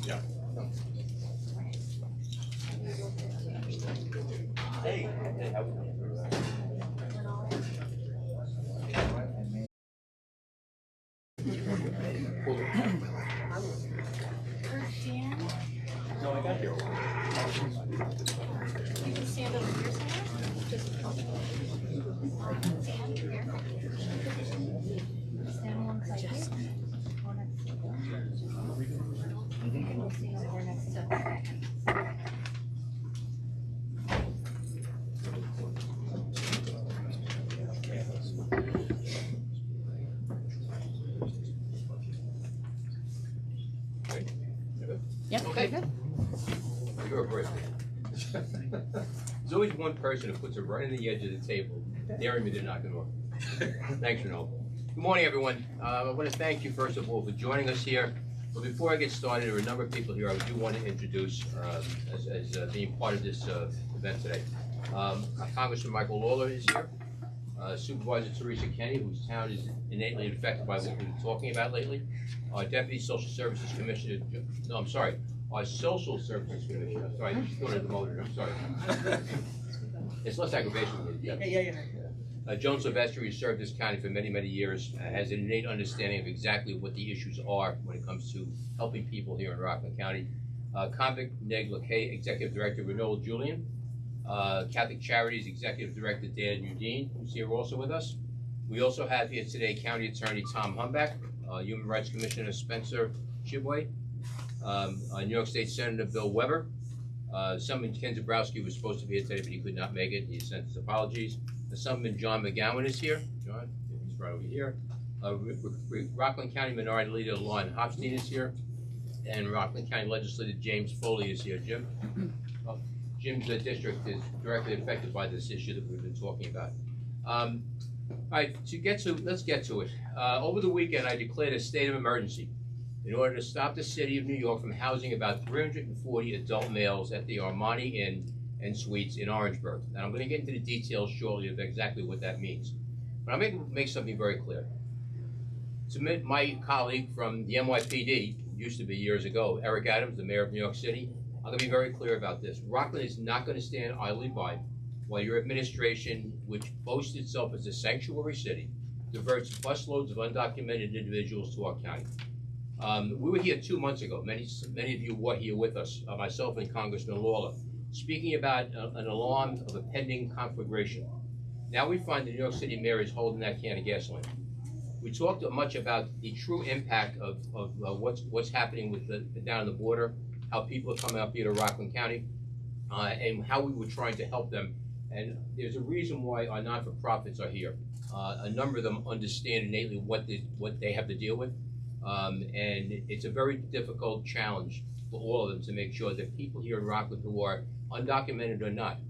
Yeah. Hey. No, I got here. You can stand over here somewhere. Just stand here. Stand alongside you. Or next to you. And we'll stand over there next to. Yep, okay. Good. You're a great man. There's always one person who puts it right on the edge of the table, daring me to knock it off. Thanks, Renaud. Good morning, everyone. I want to thank you, first of all, for joining us here. But before I get started, there are a number of people here I do want to introduce as being part of this event today. Congressman Michael Lawler is here. Supervisor Teresa Kenny, whose town is innately affected by what we've been talking about lately. Our Deputy Social Services Commissioner, no, I'm sorry, our Social Services Commissioner, I'm sorry, I just thought of the motor, I'm sorry. It's less aggravation. Yeah. Joan Silvestri, who served this county for many, many years, has an innate understanding of exactly what the issues are when it comes to helping people here in Rockland County. Convict Neg Lakay, Executive Director Renaud Julian. Catholic Charities Executive Director Dan Udine, who's here also with us. We also have here today County Attorney Tom Humbeck, Human Rights Commissioner Spencer Chibway, New York State Senator Bill Weber. Assemblyman Ken Zabrowski was supposed to be here today, but he could not make it. He sent his apologies. Assemblyman John McGowan is here. John, he's right over here. Rockland County Minority Leader Lon Hopstein is here. And Rockland County Legislator James Foley is here. Jim? Jim's district is directly affected by this issue that we've been talking about. All right, let's get to it. Over the weekend, I declared a state of emergency in order to stop the city of New York from housing about 340 adult males at the Armani Inn and Suites in Orangeburg. And I'm going to get into the details shortly of exactly what that means. But I'm going to make something very clear. To my colleague from the NYPD, used to be years ago, Eric Adams, the mayor of New York City, I'm going to be very clear about this. Rockland is not going to stand idly by while your administration, which boasts itself as a sanctuary city, diverts busloads of undocumented individuals to our county. We were here 2 months ago. Many of you were here with us, myself and Congressman Lawler, speaking about an alarm of a pending conflagration. Now we find the New York City mayor is holding that can of gasoline. We talked much about the true impact of what's happening with down the border, how people are coming up here to Rockland County, and how we were trying to help them. And there's a reason why our non-for-profits are here. A number of them understand innately what they have to deal with, and it's a very difficult challenge for all of them to make sure that people here in Rockland who are undocumented or not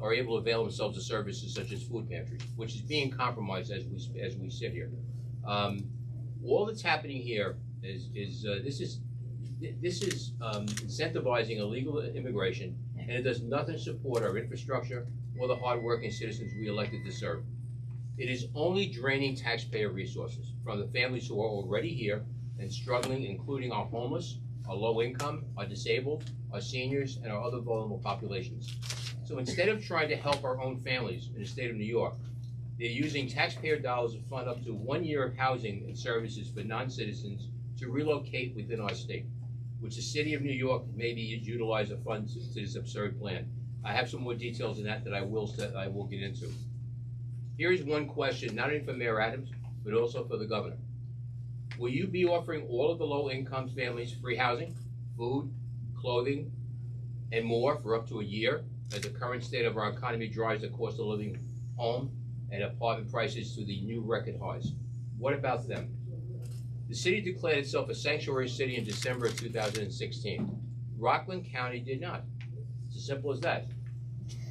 are able to avail themselves of services such as food pantries, which is being compromised as we sit here. All that's happening here is incentivizing illegal immigration, and it does nothing to support our infrastructure or the hardworking citizens we elected to serve. It is only draining taxpayer resources from the families who are already here and struggling, including our homeless, our low income, our disabled, our seniors, and our other vulnerable populations. So instead of trying to help our own families in the state of New York, they're using taxpayer dollars to fund up to 1 year of housing and services for non-citizens to relocate within our state, which the city of New York maybe utilize the funds to this absurd plan. I have some more details in that I will get into. Here is one question, not only for Mayor Adams, but also for the governor. Will you be offering all of the low-income families free housing, food, clothing, and more for up to a year, as the current state of our economy drives the cost of living home and apartment prices to the new record highs? What about them? The city declared itself a sanctuary city in December of 2016. Rockland County did not. It's as simple as that.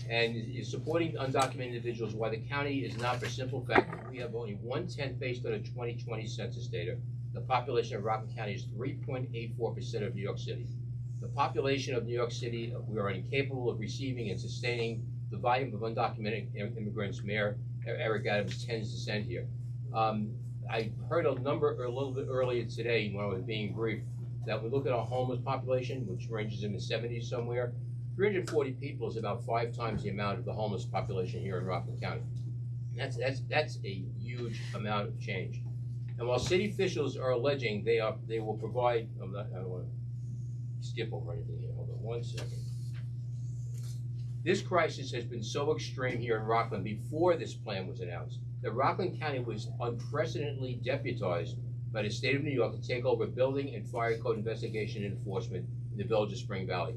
And is supporting undocumented individuals why the county is not, for simple fact that we have only 1/10 based on a 2020 census data. The population of Rockland County is 3.84% of New York City. The population of New York City, we are incapable of receiving and sustaining the volume of undocumented immigrants Mayor Eric Adams tends to send here. I heard a number a little bit earlier today when I was being briefed that we look at our homeless population, which ranges in the 70s somewhere, 340 people is about 5 times the amount of the homeless population here in Rockland County. And that's a huge amount of change. And while city officials are alleging they will provide, I don't want to skip over anything here. Hold on one second. This crisis has been so extreme here in Rockland before this plan was announced that Rockland County was unprecedentedly deputized by the state of New York to take over building and fire code investigation and enforcement in the village of Spring Valley.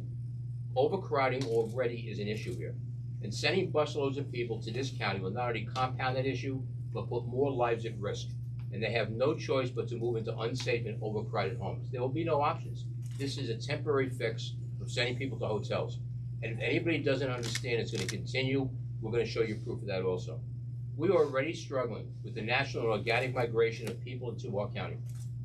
Overcrowding already is an issue here, and sending busloads of people to this county will not only compound that issue, but put more lives at risk. And they have no choice but to move into unsafe and overcrowded homes. There will be no options. This is a temporary fix of sending people to hotels. And if anybody doesn't understand it's going to continue, we're going to show you proof of that also. We are already struggling with the national and organic migration of people into our county.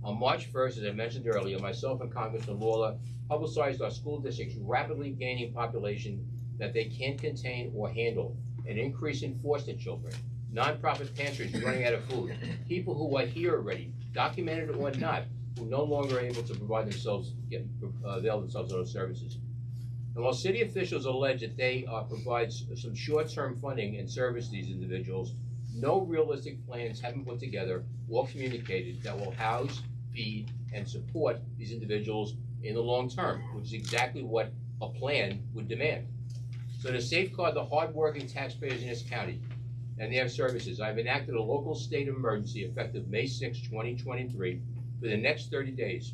On March 1st, as I mentioned earlier, myself and Congressman Lawler publicized our school districts rapidly gaining population that they can't contain or handle, an increase in foster children, nonprofit pantries running out of food, people who are here already, documented or not, who no longer are able to provide themselves, avail themselves of those services. And while city officials allege that they provide some short-term funding and service to these individuals, no realistic plans have been put together or communicated that will house, feed, and support these individuals in the long term, which is exactly what a plan would demand. So to safeguard the hard-working taxpayers in this county and their services, I've enacted a local state of emergency effective May 6, 2023 for the next 30 days.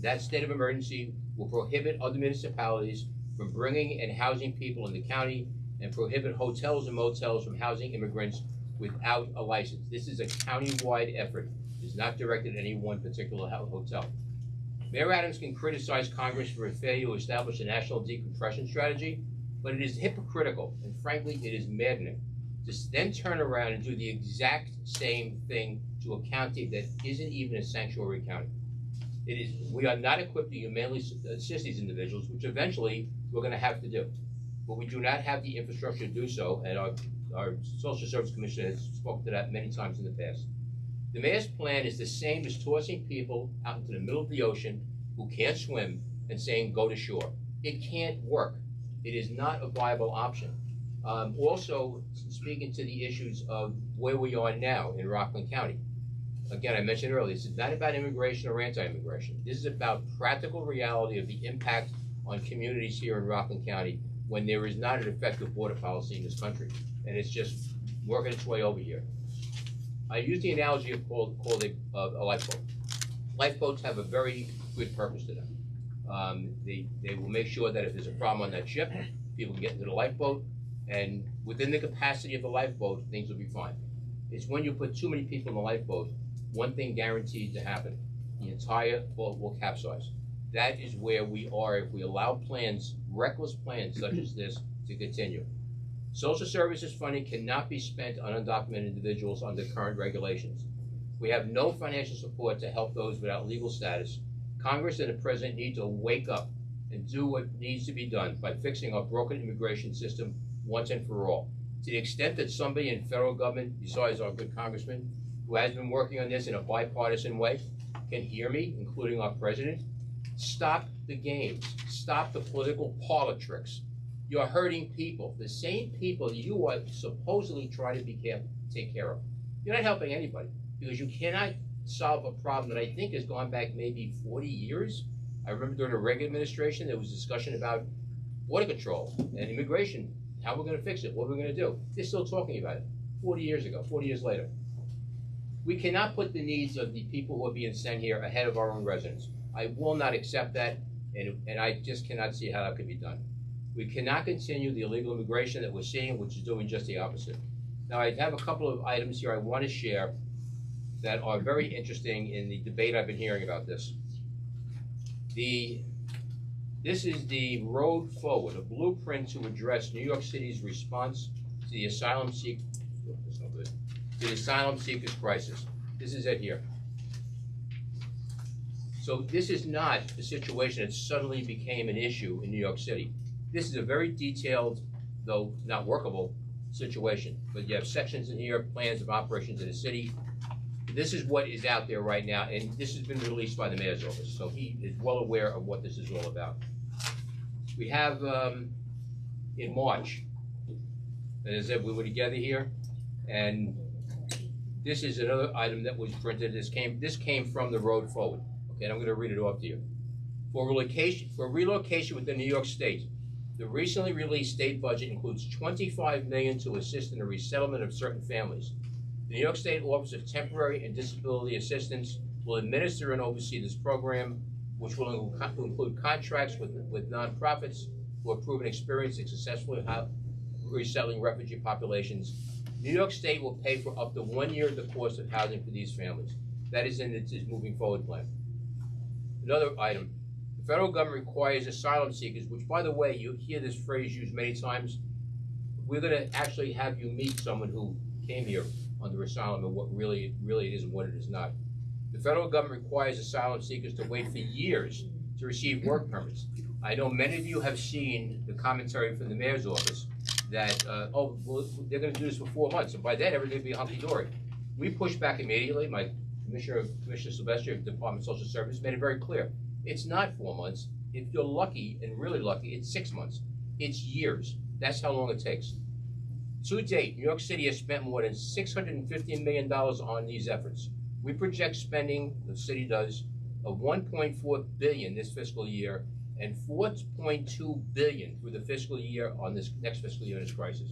That state of emergency will prohibit other municipalities from bringing and housing people in the county and prohibit hotels and motels from housing immigrants without a license. This is a county-wide effort. It is not directed at any one particular hotel. Mayor Adams can criticize Congress for a failure to establish a national decompression strategy, but it is hypocritical, and frankly, it is maddening to then turn around and do the exact same thing to a county that isn't even a sanctuary county. We are not equipped to humanely assist these individuals, which eventually we're going to have to do. But we do not have the infrastructure to do so, and our Social Service Commissioner has spoken to that many times in the past. The mayor's plan is the same as tossing people out into the middle of the ocean who can't swim and saying, go to shore. It can't work. It is not a viable option. Also, speaking to the issues of where we are now in Rockland County. Again, I mentioned earlier, this is not about immigration or anti-immigration. This is about practical reality of the impact on communities here in Rockland County when there is not an effective border policy in this country. And it's just working its way over here. I use the analogy of called a lifeboat. Lifeboats have a very good purpose to them. They will make sure that if there's a problem on that ship, people can get into the lifeboat, and within the capacity of the lifeboat, things will be fine. It's when you put too many people in the lifeboat, one thing guaranteed to happen: the entire boat will capsize. That is where we are if we allow plans, reckless plans such as this, to continue. Social services funding cannot be spent on undocumented individuals under current regulations. We have no financial support to help those without legal status. Congress and the President need to wake up and do what needs to be done by fixing our broken immigration system once and for all. To the extent that somebody in federal government, besides our good congressman, who has been working on this in a bipartisan way, can hear me, including our President, stop the games. Stop the political parlor tricks. You're hurting people, the same people that you are supposedly trying to take care of. You're not helping anybody, because you cannot solve a problem that I think has gone back maybe 40 years. I remember during the Reagan administration, there was discussion about border control and immigration, how we're going to fix it, what we're going to do. They're still talking about it 40 years ago, 40 years later. We cannot put the needs of the people who are being sent here ahead of our own residents. I will not accept that, and I just cannot see how that could be done. We cannot continue the illegal immigration that we're seeing, which is doing just the opposite. Now, I have a couple of items here I want to share that are very interesting in the debate I've been hearing about this. This is the road forward, a blueprint to address New York City's response to the asylum seekers crisis. This is it here. So this is not a situation that suddenly became an issue in New York City. This is a very detailed, though not workable, situation. But you have sections in here, plans of operations in the city. This is what is out there right now, and this has been released by the mayor's office, so he is well aware of what this is all about. We have, in March, and as I said, we were together here, and this is another item that was printed. This came from the road forward. Okay, and I'm going to read it off to you. For relocation within New York State, the recently released state budget includes $25 million to assist in the resettlement of certain families. The New York State Office of Temporary and Disability Assistance will administer and oversee this program, which will include contracts with nonprofits who have proven experience in successfully resettling refugee populations. New York State will pay for up to 1 year of the cost of housing for these families. That is in its moving forward plan. Another item, the federal government requires asylum seekers, which, by the way, you hear this phrase used many times. We're going to actually have you meet someone who came here under asylum and what really it is and what it is not. The federal government requires asylum seekers to wait for years to receive work permits. I know many of you have seen the commentary from the mayor's office that, well, they're going to do this for 4 months, and by then everything will be hunky-dory. We pushed back immediately. My Commissioner Sylvester of the Department of Social Services made it very clear. It's not 4 months. If you're lucky and really lucky, it's 6 months. It's years. That's how long it takes. To date, New York City has spent more than $650 million on these efforts. We project spending, the city does, of $1.4 billion this fiscal year and $4.2 billion through the fiscal year on this next fiscal year in this crisis.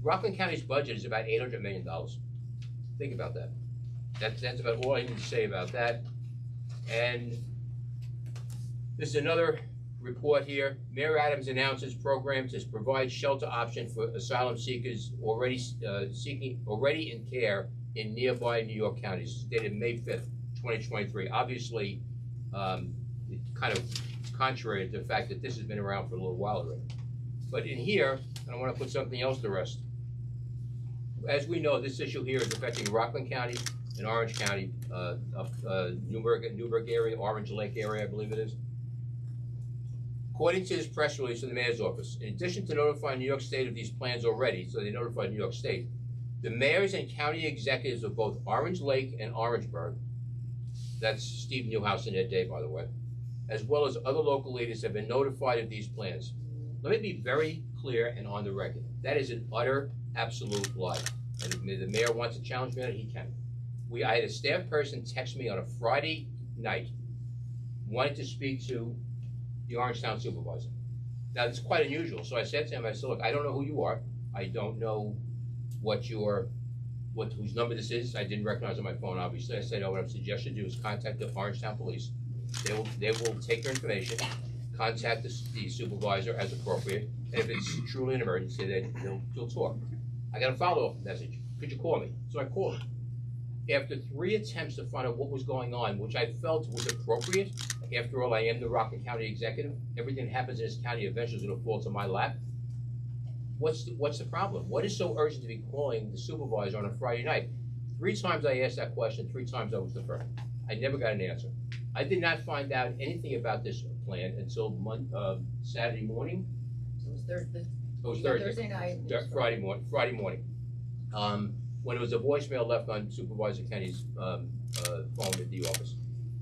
Rockland County's budget is about $800 million. Think about that. That's about all I need to say about that. And this is another report here. Mayor Adams announces programs to provide shelter option for asylum seekers already in care in nearby New York counties, dated May 5th, 2023. Obviously, it's kind of contrary to the fact that this has been around for a little while already. But in here, I want to put something else to rest. As we know, this issue here is affecting Rockland County and Orange County, Newburgh area, Orange Lake area, I believe it is. According to this press release from the mayor's office, in addition to notifying New York State of these plans already, so they notified New York State, the mayors and county executives of both Orange Lake and Orangeburg, that's Steve Newhouse in that day, by the way, as well as other local leaders have been notified of these plans. Let me be very clear and on the record. That is an utter, absolute lie. And if the mayor wants to challenge me on it, he can. I had a staff person text me on a Friday night, wanting to speak to the Orangetown supervisor. Now, it's quite unusual. So I said to him, I said, look, I don't know who you are. I don't know whose number this is. I didn't recognize on my phone, obviously. I said, what I would suggest you do is contact the Orangetown police. They will take your information, contact the supervisor as appropriate, and if it's truly an emergency, they'll talk. I got a follow-up message. Could you call me? So I called him. After 3 attempts to find out what was going on, which I felt was appropriate, after all, I am the Rockland County executive. Everything that happens in this county eventually is going to fall to my lap. What's the problem? What is so urgent to be calling the supervisor on a Friday night? 3 times I asked that question, 3 times I was deferred. I never got an answer. I did not find out anything about this plan until Saturday morning. It was Thursday. It was Thursday. Thursday night. Friday morning. When it was a voicemail left on Supervisor Kenny's phone at the office.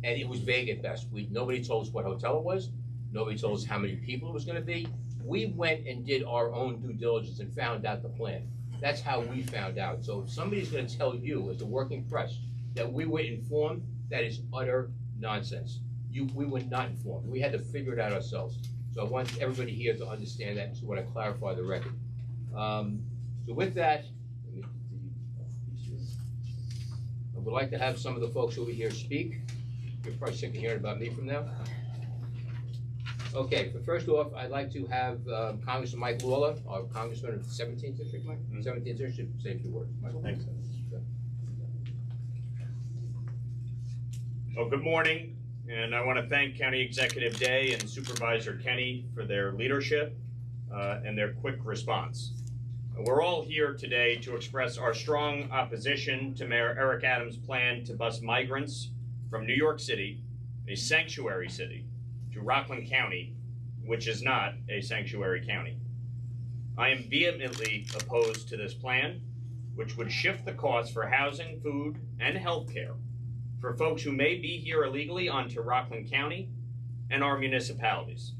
And it was vague at best. Nobody told us what hotel it was. Nobody told us how many people it was going to be. We went and did our own due diligence and found out the plan. That's how we found out. So if somebody's going to tell you, as the working press, that we were informed, that is utter nonsense. We were not informed. We had to figure it out ourselves. So I want everybody here to understand that, so I want to clarify the record. So with that, I would like to have some of the folks over here speak. You're probably sick of hearing about me from now. Okay, but first off, I'd like to have Congressman Mike Lawler, our Congressman of the 17th District, Mike? 17th District, say a few words. Michael? Thanks. Well, good morning, and I want to thank County Executive Day and Supervisor Kenny for their leadership and their quick response. We're all here today to express our strong opposition to Mayor Eric Adams' plan to bus migrants from New York City, a sanctuary city, to Rockland County, which is not a sanctuary county. I am vehemently opposed to this plan, which would shift the cost for housing, food, and health care for folks who may be here illegally onto Rockland County and our municipalities.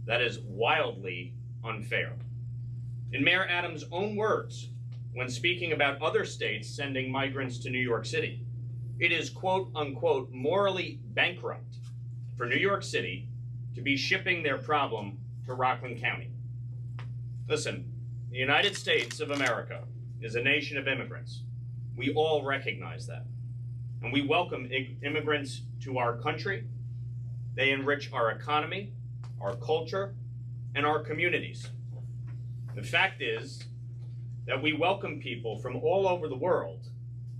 That is wildly unfair. In Mayor Adams' own words, when speaking about other states sending migrants to New York City, it is quote unquote morally bankrupt for New York City to be shipping their problem to Rockland County. Listen, the United States of America is a nation of immigrants. We all recognize that. And we welcome immigrants to our country. They enrich our economy, our culture, and our communities. The fact is that we welcome people from all over the world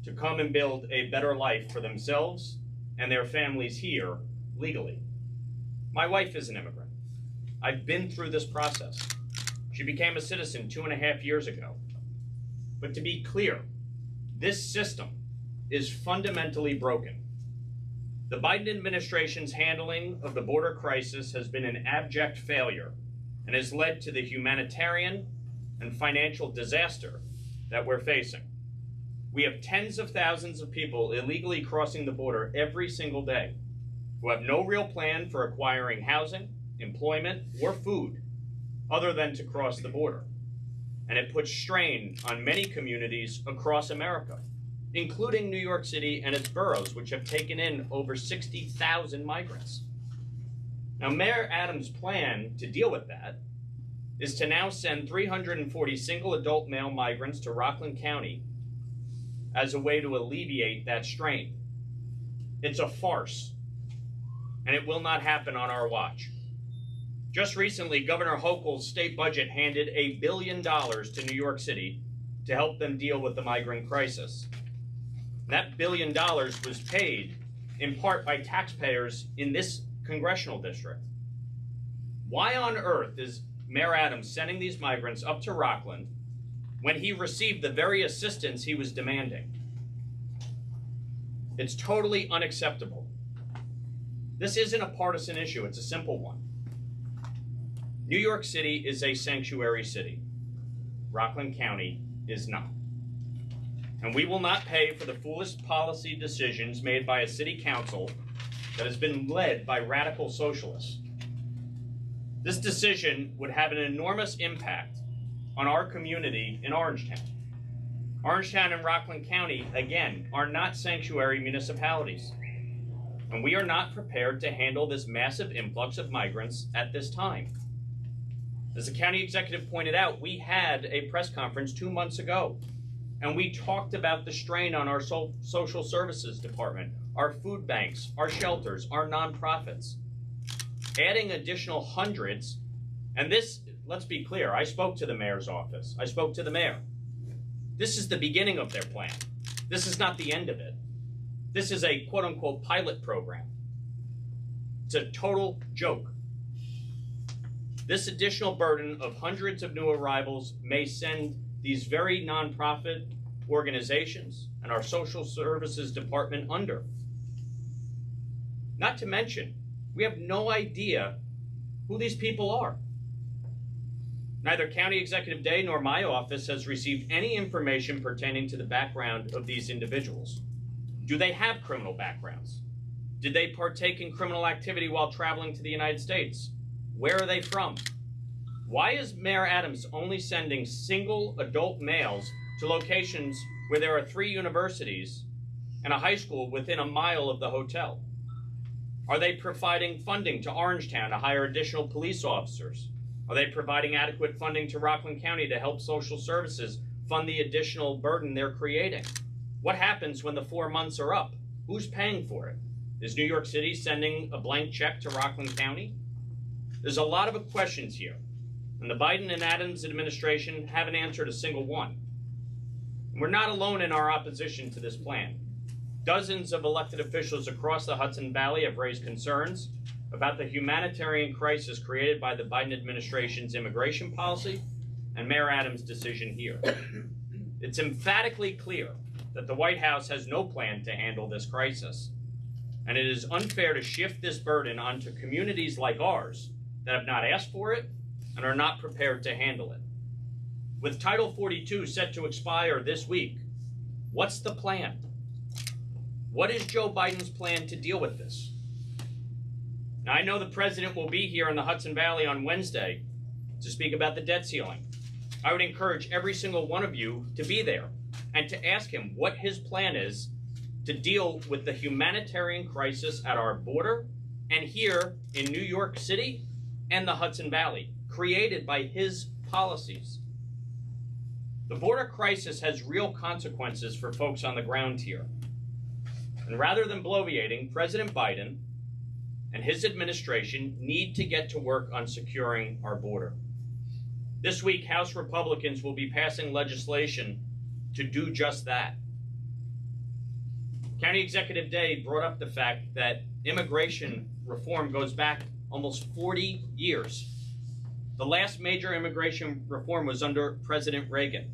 to come and build a better life for themselves and their families here legally. My wife is an immigrant. I've been through this process. She became a citizen 2.5 years ago. But to be clear, this system is fundamentally broken. The Biden administration's handling of the border crisis has been an abject failure and has led to the humanitarian and financial disaster that we're facing. We have tens of thousands of people illegally crossing the border every single day who have no real plan for acquiring housing, employment, or food other than to cross the border. And it puts strain on many communities across America, including New York City and its boroughs, which have taken in over 60,000 migrants. Now, Mayor Adams' plan to deal with that is to now send 340 single adult male migrants to Rockland County as a way to alleviate that strain. It's a farce, and it will not happen on our watch. Just recently, Governor Hochul's state budget handed $1 billion to New York City to help them deal with the migrant crisis. That $1 billion was paid in part by taxpayers in this congressional district. Why on earth is Mayor Adams sending these migrants up to Rockland when he received the very assistance he was demanding? It's totally unacceptable. This isn't a partisan issue, it's a simple one. New York City is a sanctuary city. Rockland County is not. And we will not pay for the foolish policy decisions made by a city council that has been led by radical socialists. This decision would have an enormous impact on our community in Orangetown. Orangetown and Rockland County, again, are not sanctuary municipalities. And we are not prepared to handle this massive influx of migrants at this time. As the county executive pointed out, we had a press conference 2 months ago, and we talked about the strain on our social services department, our food banks, our shelters, our nonprofits. Adding additional hundreds, and this, let's be clear, I spoke to the mayor's office. I spoke to the mayor. This is the beginning of their plan. This is not the end of it. This is a quote-unquote pilot program. It's a total joke. This additional burden of hundreds of new arrivals may send these very nonprofit organizations and our social services department under. Not to mention, we have no idea who these people are. Neither County Executive Day nor my office has received any information pertaining to the background of these individuals. Do they have criminal backgrounds? Did they partake in criminal activity while traveling to the United States? Where are they from? Why is Mayor Adams only sending single adult males to locations where there are 3 universities and a high school within a mile of the hotel? Are they providing funding to Orangetown to hire additional police officers? Are they providing adequate funding to Rockland County to help social services fund the additional burden they're creating? What happens when the 4 months are up? Who's paying for it? Is New York City sending a blank check to Rockland County? There's a lot of questions here, and the Biden and Adams administration haven't answered a single one. We're not alone in our opposition to this plan. Dozens of elected officials across the Hudson Valley have raised concerns about the humanitarian crisis created by the Biden administration's immigration policy and Mayor Adams' decision here. It's emphatically clear that the White House has no plan to handle this crisis, and it is unfair to shift this burden onto communities like ours that have not asked for it and are not prepared to handle it. With Title 42 set to expire this week, What's the plan? What is Joe Biden's plan to deal with this? Now, I know the president will be here in the Hudson Valley on Wednesday to speak about the debt ceiling. I would encourage every single one of you to be there and to ask him what his plan is to deal with the humanitarian crisis at our border and here in New York City and the Hudson Valley, created by his policies. The border crisis has real consequences for folks on the ground here. And rather than bloviating, President Biden and his administration need to get to work on securing our border. This week, House Republicans will be passing legislation to do just that. County Executive Day brought up the fact that immigration reform goes back almost 40 years. The last major immigration reform was under President Reagan.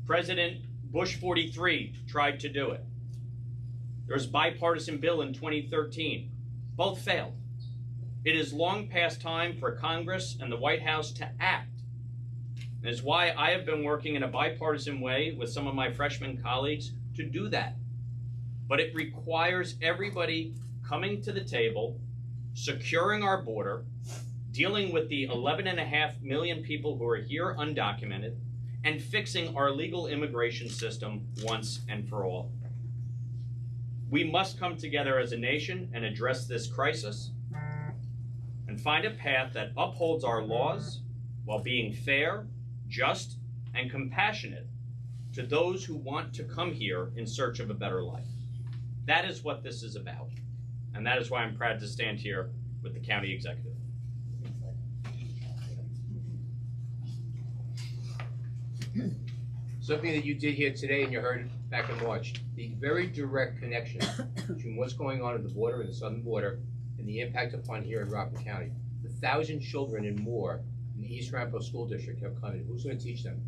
President Bush 43 tried to do it. There was a bipartisan bill in 2013. Both failed. It is long past time for Congress and the White House to act. And it's why I have been working in a bipartisan way with some of my freshman colleagues to do that. But it requires everybody coming to the table, securing our border, dealing with the 11.5 million people who are here undocumented, and fixing our legal immigration system once and for all. We must come together as a nation and address this crisis and find a path that upholds our laws while being fair, just, and compassionate to those who want to come here in search of a better life. That is what this is about. And that is why I'm proud to stand here with the county executive. Something that you did here today and you heard back in March, the very direct connection between what's going on at the border and the southern border and the impact upon here in Rockland County. The 1,000 children and more in the East Ramapo School District have come in. Who's going to teach them?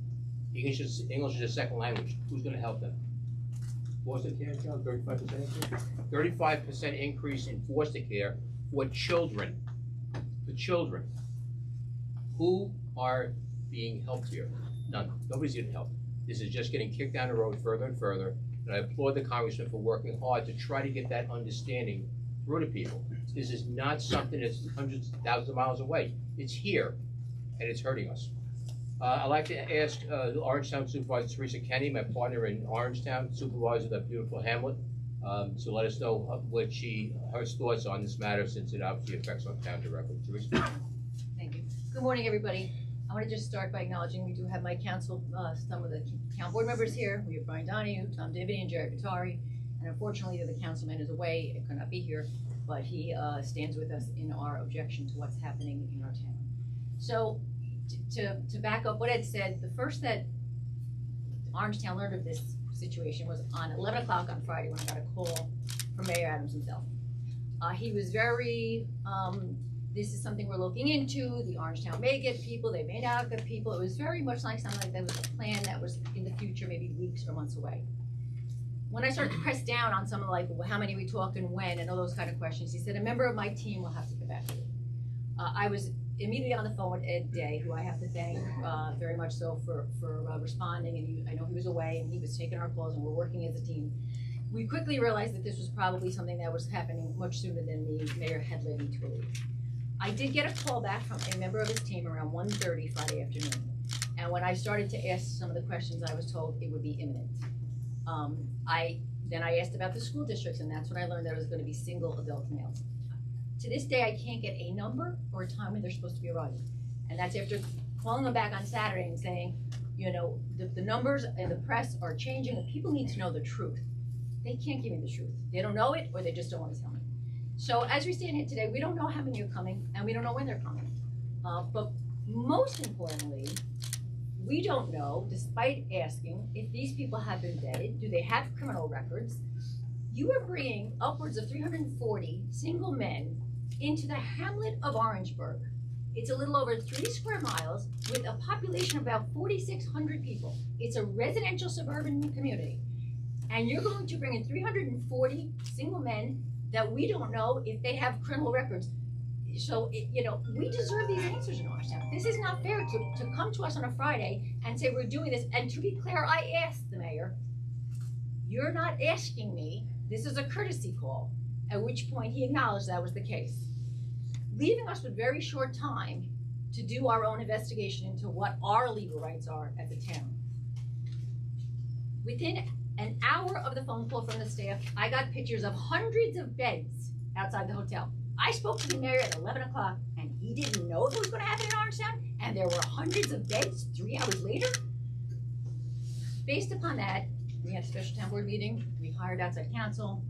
English is a second language. Who's going to help them? Foster care, 35% increase? 35% increase in foster care for children. For children. Who are being helped here? None. Nobody's getting helped. This is just getting kicked down the road further and further. And I applaud the congressman for working hard to try to get that understanding through to people. This is not something that's hundreds of thousands of miles away. It's here, and it's hurting us. I'd like to ask Orangetown Supervisor Teresa Kenny, my partner in Orangetown, supervisor of that beautiful hamlet, to let us know what her thoughts on this matter, since it obviously affects our town directly. Teresa? Thank you. Good morning, everybody. I want to just start by acknowledging we do have my council, some of the town board members here. We have Brian Donahue, Tom Divity, and Jerry Vitari. And unfortunately, the councilman is away and could not be here, but he stands with us in our objection to what's happening in our town. So to back up what Ed said, the first that Orangetown learned of this situation was on 11 o'clock on Friday when I got a call from Mayor Adams himself. He was very, this is something we're looking into. The Orangetown may get people, they may not get people. It was very much like something like that was a plan that was in the future, maybe weeks or months away. When I started to press down on some of like how many we talked and when and all those kind of questions, he said, a member of my team will have to get back to you. I was immediately on the phone with Ed Day, who I have to thank very much so for responding, and I know he was away and he was taking our calls and we're working as a team. We quickly realized that this was probably something that was happening much sooner than the mayor had led me to believe. I did get a call back from a member of his team around 1:30 Friday afternoon, and when I started to ask some of the questions, I was told it would be imminent. Then I asked about the school districts, and that's when I learned that it was going to be single adult males. To this day, I can't get a number or a time when they're supposed to be arriving. And that's after calling them back on Saturday and saying, you know, the numbers and the press are changing, and people need to know the truth. They can't give me the truth. They don't know it, or they just don't want to tell me. So as we stand here today, we don't know how many are coming, and we don't know when they're coming. But most importantly, we don't know, despite asking, if these people have been vetted. Do they have criminal records? You are bringing upwards of 340 single men into the hamlet of Orangeburg. It's a little over 3 square miles with a population of about 4,600 people. It's a residential suburban community. And you're going to bring in 340 single men that we don't know if they have criminal records. So, you know, we deserve these answers in Orangetown. This is not fair to come to us on a Friday and say we're doing this. And to be clear, I asked the mayor you're not asking me, this is a courtesy call, at which point he acknowledged that was the case. Leaving us with very short time to do our own investigation into what our legal rights are at the town. Within an hour of the phone call from the staff, I got pictures of hundreds of beds outside the hotel. I spoke to the mayor at 11 o'clock, and he didn't know it was gonna happen in Orangetown, and there were hundreds of beds 3 hours later. Based upon that, we had a special town board meeting, we hired outside counsel,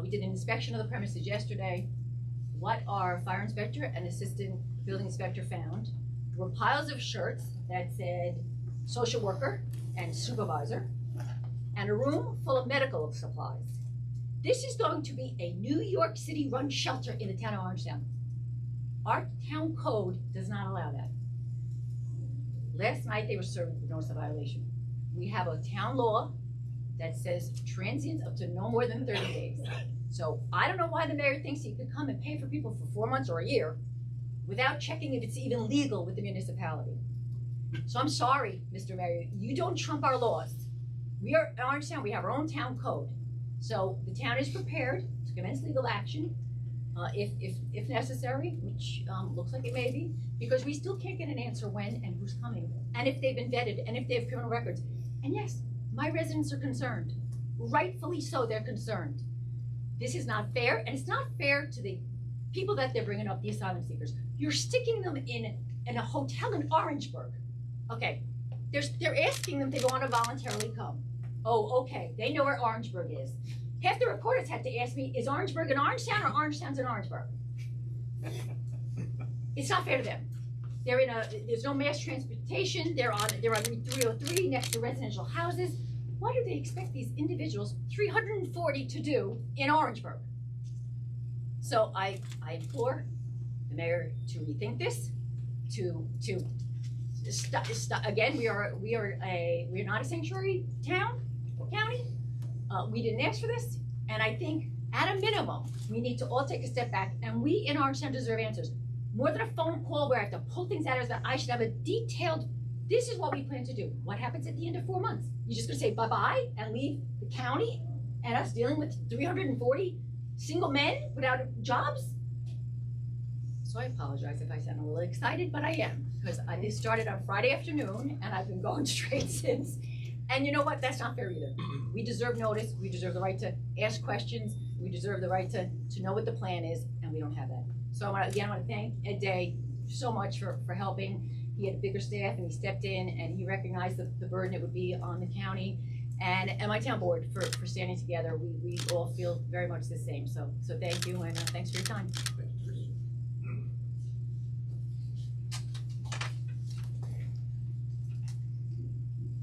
we did an inspection of the premises yesterday. What our fire inspector and assistant building inspector found were piles of shirts that said social worker and supervisor, and a room full of medical supplies. This is going to be a New York City run shelter in the town of Orangetown. Our town code does not allow that. Last night they were served with notice of violation. We have a town law that says transients up to no more than 30 days. So I don't know why the mayor thinks he could come and pay for people for 4 months or a year without checking if it's even legal with the municipality. So I'm sorry, Mr. Mayor, you don't trump our laws. We are in Orangetown, we have our own town code. So the town is prepared to commence legal action if necessary, which looks like it may be, because we still can't get an answer when and who's coming, and if they've been vetted, and if they have criminal records. And yes, my residents are concerned. Rightfully so, they're concerned. This is not fair, and it's not fair to the people that they're bringing up, the asylum seekers. You're sticking them in a hotel in Orangeburg. Okay, they're asking them if they want to voluntarily come. Oh, okay, they know where Orangeburg is. Half the reporters had to ask me, is Orangeburg in Orangetown or Orangetown's in Orangeburg? It's not fair to them. There's no mass transportation, they're on Route 303 next to residential houses. What do they expect these individuals, 340, to do in Orangeburg? So I implore the mayor to rethink this, to stop. Again, we're not a sanctuary town or county. We didn't ask for this, and I think at a minimum we need to all take a step back, and we in Orangetown deserve answers. More than a phone call where I have to pull things out of that, I should have a detailed, this is what we plan to do. What happens at the end of 4 months? You're just gonna say bye-bye and leave the county and us dealing with 340 single men without jobs? So I apologize if I sound a little excited, but I am, because this started on Friday afternoon and I've been going straight since. And you know what, that's not fair either. We deserve notice, we deserve the right to ask questions, we deserve the right to know what the plan is, and we don't have that. So I want to thank Ed Day so much for helping. He had a bigger staff and he stepped in and he recognized the burden it would be on the county and my town board for standing together. We all feel very much the same. So thank you, and thanks for your time.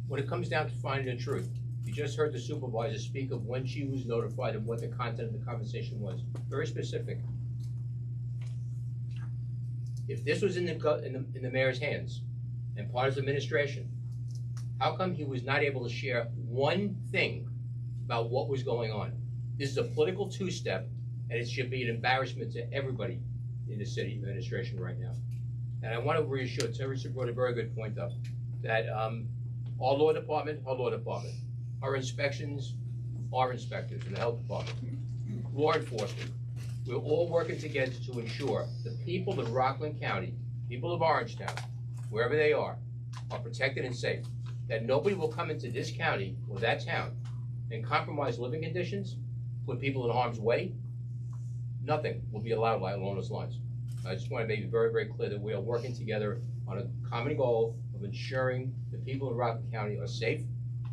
When it comes down to finding the truth, you just heard the supervisor speak of when she was notified of what the content of the conversation was. Very specific. If this was in the mayor's hands and part of his administration, how come he was not able to share one thing about what was going on? This is a political two-step, and it should be an embarrassment to everybody in the city administration right now. And I want to reassure, Teresa brought a very good point up, that our law department, our inspections, our inspectors in the health department, law enforcement, we're all working together to ensure the people of Rockland County, people of Orangetown, wherever they are protected and safe. That nobody will come into this county or that town and compromise living conditions, put people in harm's way. Nothing will be allowed along those lines. I just want to make it very, very clear that we are working together on a common goal of ensuring the people in Rockland County are safe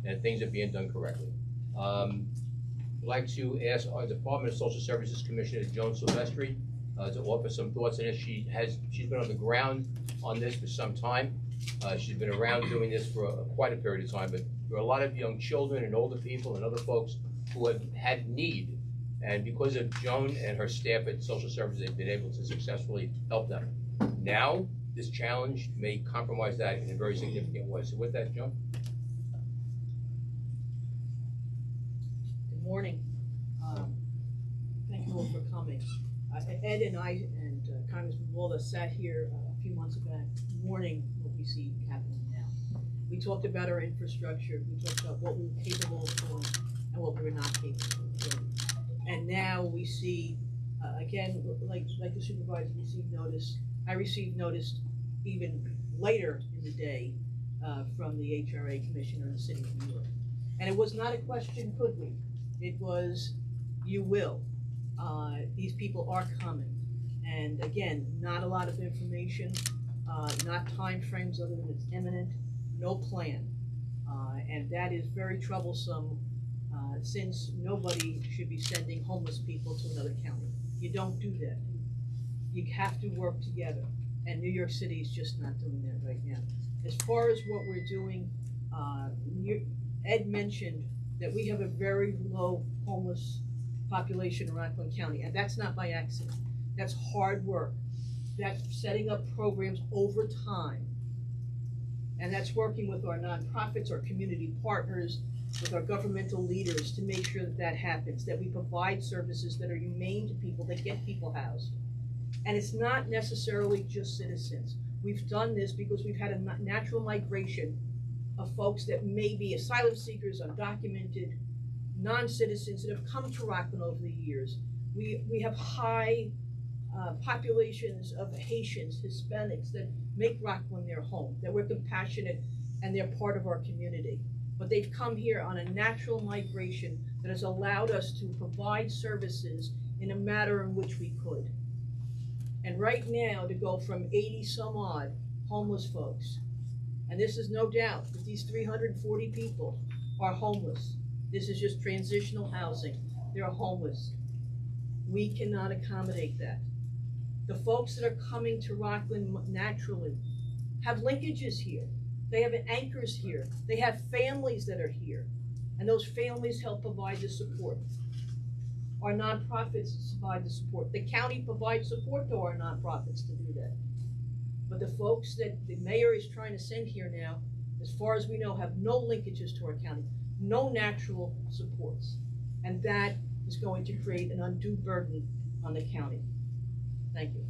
and things are being done correctly. I'd like to ask our Department of Social Services Commissioner Joan Silvestri to offer some thoughts on this. She's been on the ground on this for some time. She's been around doing this for quite a period of time, but there are a lot of young children and older people and other folks who have had need, and because of Joan and her staff at Social Services, they've been able to successfully help them. Now, this challenge may compromise that in a very significant way. So with that, Joan. Good morning. Thank you all for coming. Ed and I and Congressman Lawler sat here a few months back warning what we see happening now. We talked about our infrastructure. We talked about what we were capable of doing. and what we were not capable of doing. And now we see, again, like the supervisor received notice, I received notice even later in the day from the HRA commissioner in the city of New York. And it was not a question, could we? It was, you will. These people are coming. And again, not a lot of information, not time frames other than it's imminent, no plan. And that is very troublesome since nobody should be sending homeless people to another county. You don't do that. You have to work together. And New York City is just not doing that right now. As far as what we're doing, Ed mentioned that we have a very low homeless population in Rockland County, and that's not by accident. That's hard work. That's setting up programs over time. And that's working with our nonprofits, our community partners, with our governmental leaders to make sure that that happens, that we provide services that are humane to people, that get people housed. And it's not necessarily just citizens. We've done this because we've had a natural migration of folks that may be asylum seekers, undocumented, non-citizens that have come to Rockland over the years. We have high populations of Haitians, Hispanics that make Rockland their home, that we're compassionate and they're part of our community. But they've come here on a natural migration that has allowed us to provide services in a manner in which we could. And right now, to go from 80 some odd homeless folks, and this is no doubt that these 340 people are homeless. This is just transitional housing. They're homeless. We cannot accommodate that. The folks that are coming to Rockland naturally have linkages here. They have anchors here. They have families that are here. And those families help provide the support. Our nonprofits provide the support. The county provides support to our nonprofits to do that. But the folks that the mayor is trying to send here now, as far as we know, have no linkages to our county, no natural supports. And that is going to create an undue burden on the county. Thank you.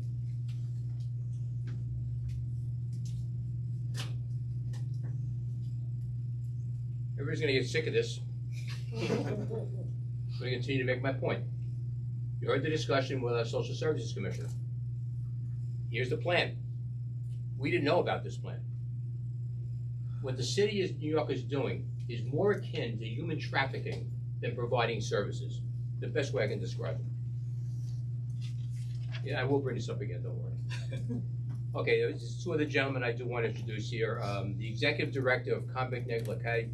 Everybody's gonna get sick of this. I'm gonna continue to make my point. You heard the discussion with our Social Services Commissioner. Here's the plan. We didn't know about this plan. What the city of New York is doing is more akin to human trafficking than providing services. The best way I can describe it. Yeah, I will bring this up again, don't worry. Okay, there's two other gentlemen I do want to introduce here. The Executive Director of Convict Neg Laquais,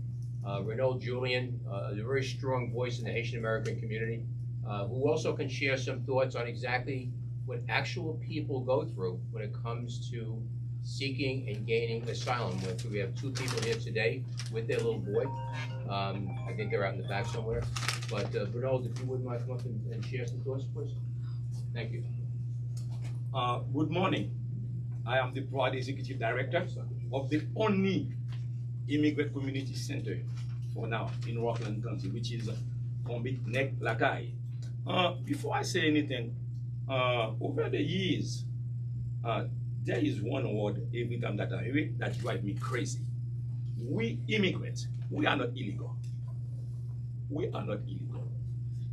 Renaud Julian, a very strong voice in the Haitian American community, who also can share some thoughts on exactly what actual people go through when it comes to seeking and gaining asylum. We have two people here today with their little boy. I think they're out in the back somewhere. But Renaud, if you wouldn't mind come up and share some thoughts, please. Thank you. Good morning. I am the proud executive director of the only immigrant community center for now in Rockland County, which is Convict Neg Laquais. Before I say anything, over the years, there is one word every time that I hear it that drives me crazy. We immigrants, we are not illegal. We are not illegal.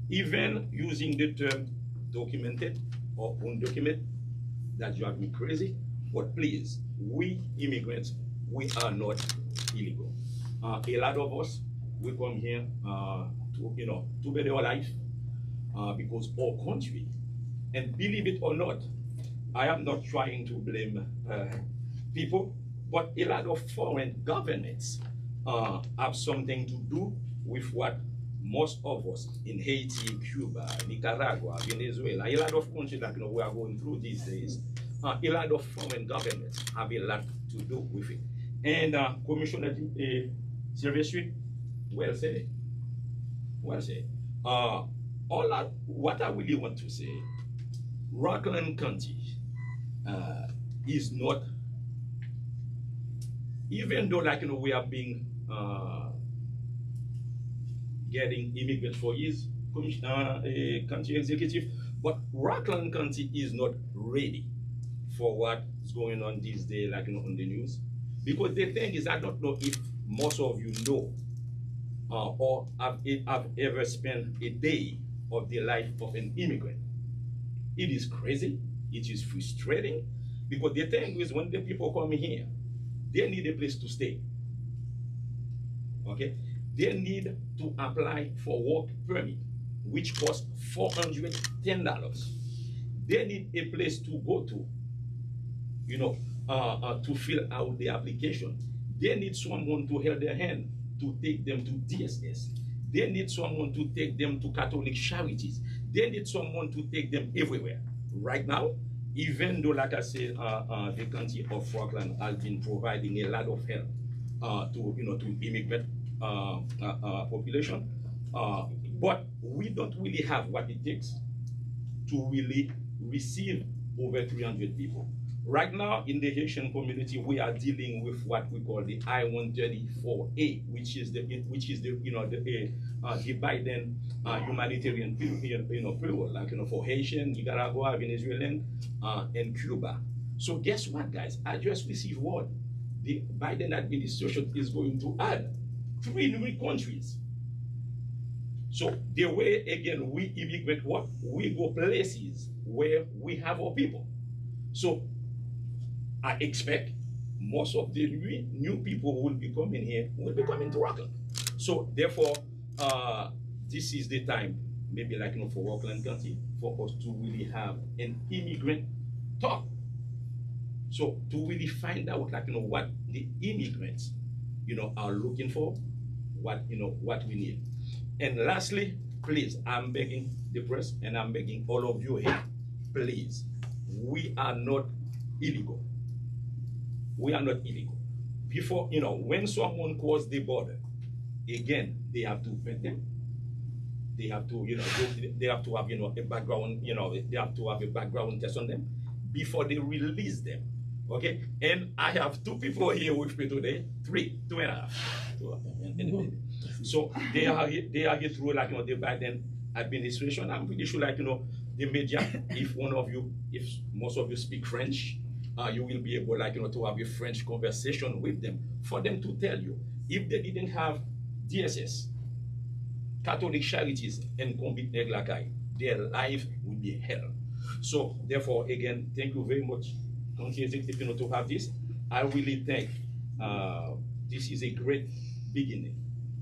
Even using the term documented or undocumented, that drives me crazy. But please, we immigrants, we are not illegal. A lot of us, we come here to better our life because our country, and believe it or not, I am not trying to blame people, but a lot of foreign governments have something to do with what most of us in Haiti, Cuba, Nicaragua, Venezuela, a lot of countries that we are going through these days, a lot of foreign governments have a lot to do with it. And Commissioner Silvestri, well said. Well said. What I really want to say, Rockland County is not, even though we have been getting immigrants for years, county executive, but Rockland County is not ready for what is going on these days, on the news. Because the thing is, I don't know if most of you know, or have ever spent a day of the life of an immigrant. It is crazy, it is frustrating, because the thing is, when the people come here, they need a place to stay. Okay? They need to apply for work permit, which costs $410. They need a place to go to, to fill out the application. They need someone to hold their hand to take them to DSS. They need someone to take them to Catholic charities. They need someone to take them everywhere. Right now, even though, like I said, the county of Rockland has been providing a lot of help to immigrant population, but we don't really have what it takes to really receive over 300 people. Right now, in the Haitian community, we are dealing with what we call the I-134A, which is the Biden humanitarian period, like for Haitian, Nicaragua, Venezuelan, and Cuba. So guess what, guys? I just received word. The Biden administration is going to add 3 new countries. So the way, again, we immigrate what? We go places where we have our people. So I expect most of the new people who will be coming here will be coming to Rockland. So therefore, this is the time, maybe like for Rockland County, for us to really have an immigrant talk. So to really find out what the immigrants are looking for, what we need. And lastly, please, I'm begging the press and I'm begging all of you here, please, we are not illegal. We are not illegal. Before, when someone cross the border, again, they have to vet them. They have to, they have to have, a background, they have to have a background test on them before they release them. Okay? And I have 2 people here with me today, 3, 2.5. So they are here through the Biden administration. I'm pretty sure the media, if most of you speak French, you will be able to have a French conversation with them for them to tell you if they didn't have DSS, Catholic charities, and Combit Neglakai, their life would be hell. So therefore, again, thank you very much, County Executive, to have this. I really think this is a great beginning.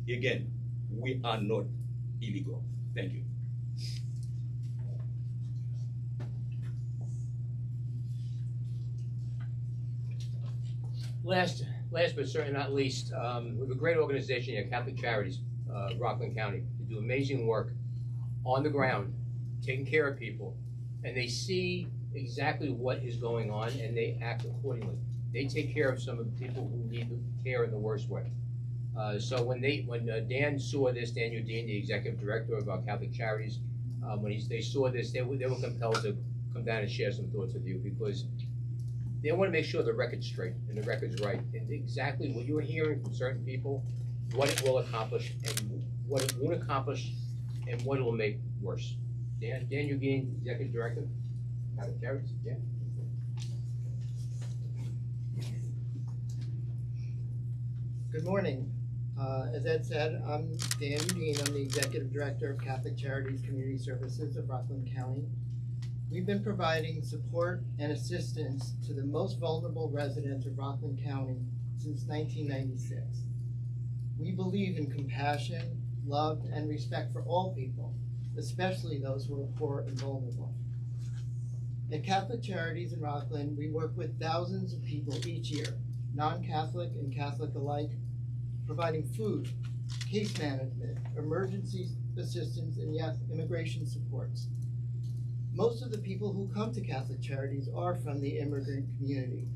Again, we are not illegal. Thank you. Last but certainly not least, we have a great organization here, Catholic Charities, Rockland County. They do amazing work on the ground, taking care of people, and they see exactly what is going on and they act accordingly. They take care of some of the people who need care in the worst way. So when Dan saw this, Dan Udine, the executive director of our Catholic Charities, when they saw this, they were compelled to come down and share some thoughts with you, because they want to make sure the record's straight and the record's right, and exactly what you're hearing from certain people, what it will accomplish and what it won't accomplish, and what it will make worse. Dan Udine, executive director, Catholic Charities. Dan. Good morning. As Ed said, I'm Dan Udine. I'm the Executive Director of Catholic Charities Community Services of Rockland County. We've been providing support and assistance to the most vulnerable residents of Rockland County since 1996. We believe in compassion, love, and respect for all people, especially those who are poor and vulnerable. At Catholic Charities in Rockland, we work with thousands of people each year, non-Catholic and Catholic alike, providing food, case management, emergency assistance, and yes, immigration supports. Most of the people who come to Catholic Charities are from the immigrant community,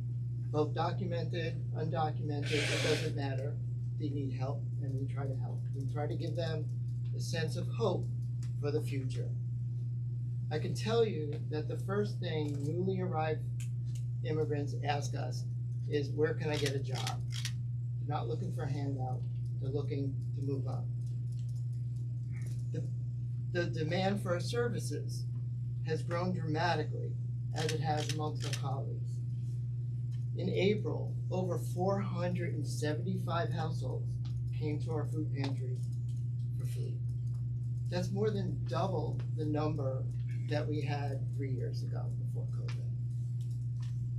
both documented, undocumented, it doesn't matter. They need help, and we try to help. We try to give them a sense of hope for the future. I can tell you that the first thing newly arrived immigrants ask us is, where can I get a job? They're not looking for a handout, they're looking to move up. The demand for our services has grown dramatically, as it has amongst our colleagues. In April, over 475 households came to our food pantry per fleet. That's more than double the number that we had 3 years ago before COVID.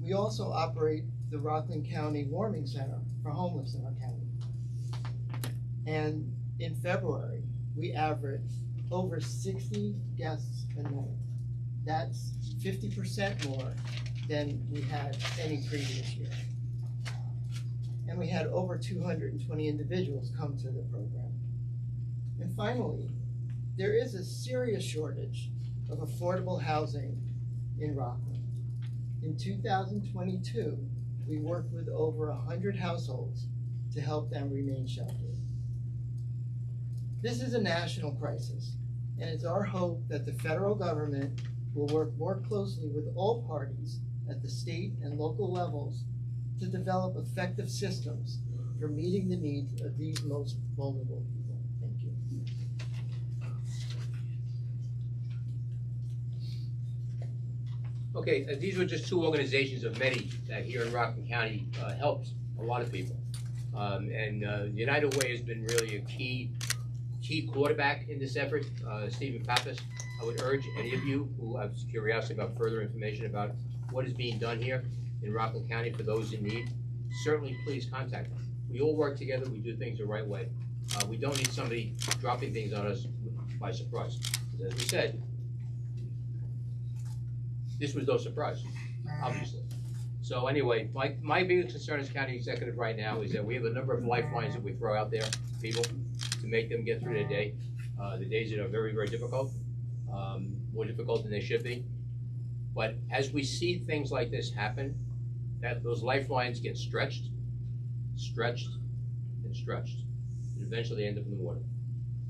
We also operate the Rockland County Warming Center for homeless in our county. And in February, we averaged over 60 guests a night. That's 50% more than we had any previous year. And we had over 220 individuals come to the program. And finally, there is a serious shortage of affordable housing in Rockland. In 2022, we worked with over 100 households to help them remain sheltered. This is a national crisis, and it's our hope that the federal government will work more closely with all parties at the state and local levels to develop effective systems for meeting the needs of these most vulnerable people. Thank you. Okay, these were just two organizations of many that here in Rockland County helped a lot of people. United Way has been really a key quarterback in this effort. Stephen Pappas, I would urge any of you who have curiosity about further information about what is being done here in Rockland County for those in need, certainly please contact us. We all work together, we do things the right way. We don't need somebody dropping things on us by surprise. As we said, this was no surprise, obviously. So anyway, my biggest concern as county executive right now is that we have a number of lifelines that we throw out there for people to make them get through their day. The days that are very, very difficult, more difficult than they should be. But as we see things like this happen, that those lifelines get stretched, and eventually they end up in the water.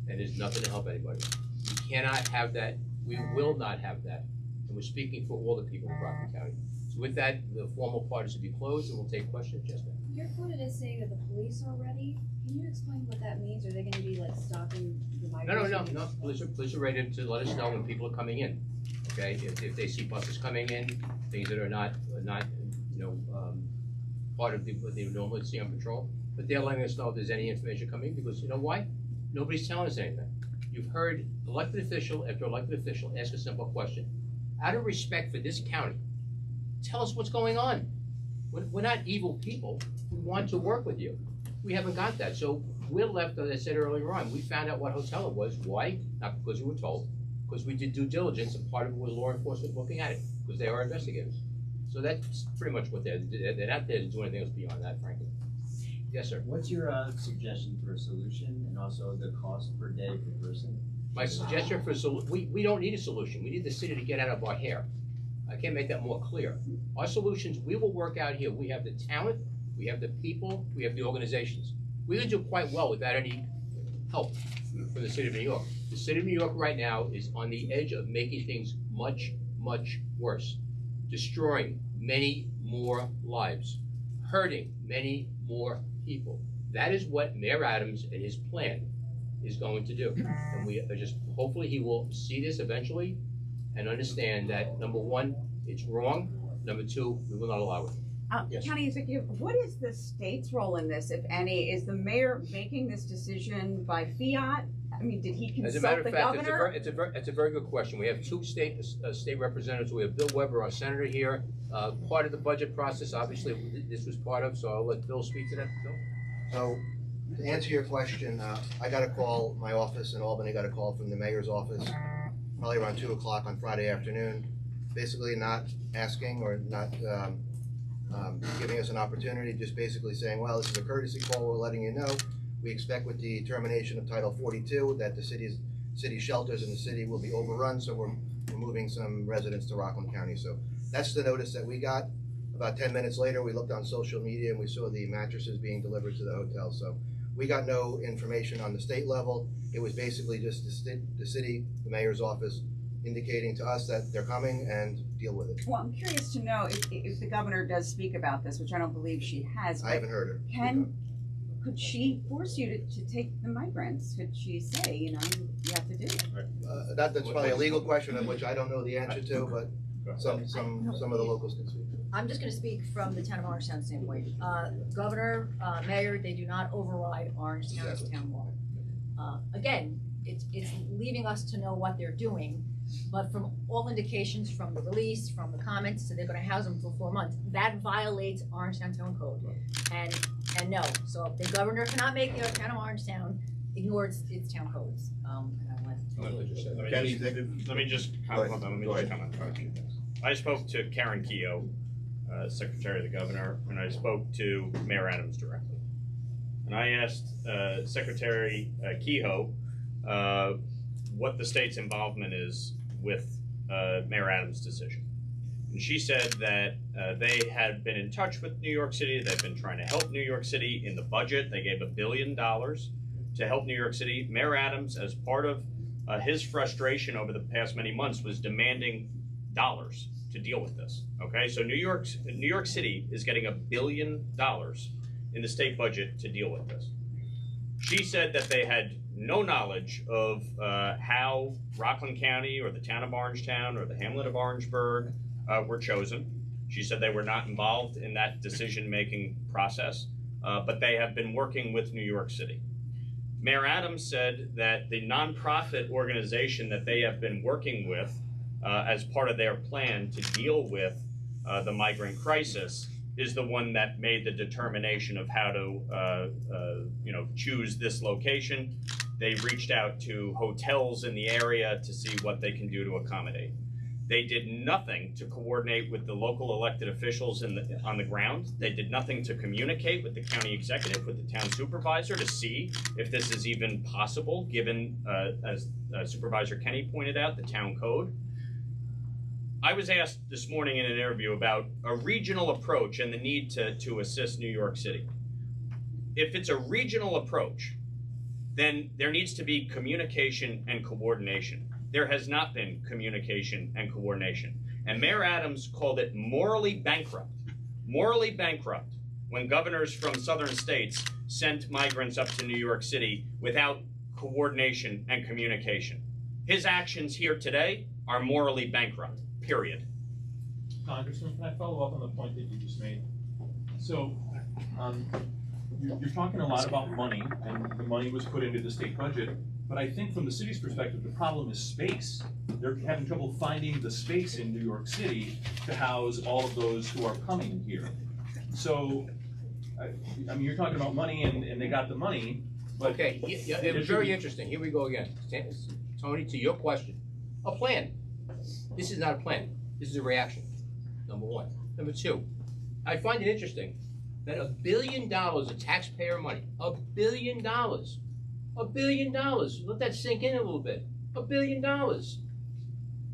And there's nothing to help anybody. We cannot have that. We will not have that. And we're speaking for all the people of Rockland County. So with that, the formal part is to be closed, and we'll take questions. Just that. You're quoted as saying that the police are ready. Can you explain what that means? Are they gonna be like stopping the migrants? No. Police are ready to let us know when people are coming in. Okay, if they see buses coming in, things that are not part of what they would normally see on patrol, but they're letting us know if there's any information coming, because you know why? Nobody's telling us anything. You've heard elected official after elected official ask a simple question. Out of respect for this county, tell us what's going on. We're not evil people. We want to work with you. We haven't got that. So we're left, as I said earlier on, we found out what hotel it was. Why? Not because we were told, because we did due diligence, and part of it was law enforcement looking at it, because they are investigators. So that's pretty much what they're not there to do anything else beyond that, frankly. Yes, sir. What's your suggestion for a solution, and also the cost per day per person? My suggestion for we don't need a solution. We need the city to get out of our hair. I can't make that more clear. Our solutions, we will work out here. We have the talent, we have the people, we have the organizations. We can do quite well without any help from the city of New York. The city of New York right now is on the edge of making things much, much worse. Destroying many more lives, hurting many more people. That is what Mayor Adams and his plan is going to do. And we are just, hopefully he will see this eventually and understand that, number one, it's wrong. Number two, we will not allow it. Yes. County Executive, what is the state's role in this, if any? Is the mayor making this decision by fiat? I mean, did he As a consult matter the of fact, governor? it's a very good question. We have two state representatives. We have Bill Weber, our senator here. Part of the budget process, obviously, this was part of, so I'll let Bill speak to that. Bill? So, to answer your question, I got a call, my office in Albany got a call from the mayor's office, probably around 2 o'clock on Friday afternoon, basically not asking or not giving us an opportunity, just basically saying, well, this is a courtesy call, we're letting you know. We expect with the termination of Title 42 that the city shelters in the city will be overrun, so we're moving some residents to Rockland County. So that's the notice that we got. About 10 minutes later, we looked on social media and we saw the mattresses being delivered to the hotel. So we got no information on the state level. It was basically just the city, the mayor's office, indicating to us that they're coming and deal with it. Well, I'm curious to know if the governor does speak about this, which I don't believe she has. I haven't heard her. Could she force you to take the migrants? Could she say, you have to do it? That's probably a legal question of which I don't know the answer to, but some of the locals can speak. I'm just gonna speak from the town of Orange Town standpoint. Governor, mayor, they do not override Orange Town's town law. Again, it's leaving us to know what they're doing, but from all indications from the release, from the comments, so they're gonna house them for 4 months, that violates Orangetown Town Code. And no, so if the governor cannot make the town of Orangetown, ignore its town codes. And I'll Let me just comment. I spoke to Karen Keogh, Secretary of the Governor, and I spoke to Mayor Adams directly. And I asked Secretary Kehoe what the state's involvement is with Mayor Adams' decision. And she said that they had been in touch with New York City. They've been trying to help New York City in the budget. They gave $1 billion to help New York City. Mayor Adams, as part of his frustration over the past many months, was demanding dollars to deal with this. Okay, so New York City is getting $1 billion in the state budget to deal with this. She said that they had no knowledge of how Rockland County or the town of Orangetown or the hamlet of Orangeburg were chosen. She said they were not involved in that decision-making process, but they have been working with New York City. Mayor Adams said that the nonprofit organization that they have been working with as part of their plan to deal with the migrant crisis is the one that made the determination of how to choose this location. They reached out to hotels in the area to see what they can do to accommodate. They did nothing to coordinate with the local elected officials on the ground. They did nothing to communicate with the county executive, with the town supervisor, to see if this is even possible, given, as Supervisor Kenny pointed out, the town code. I was asked this morning in an interview about a regional approach and the need to assist New York City. If it's a regional approach, then there needs to be communication and coordination. There has not been communication and coordination. And Mayor Adams called it morally bankrupt when governors from southern states sent migrants up to New York City without coordination and communication. His actions here today are morally bankrupt, period. Congressman, can I follow up on the point that you just made? So, you're talking a lot about money, and the money was put into the state budget, but I think from the city's perspective, the problem is space. They're having trouble finding the space in New York City to house all of those who are coming here. So, I mean, you're talking about money, and they got the money, but... Okay, it was very interesting. Here we go again. Tony, to your question. A plan. This is not a plan. This is a reaction, number one. Number two, I find it interesting that $1 billion of taxpayer money, $1 billion, $1 billion, let that sink in a little bit, $1 billion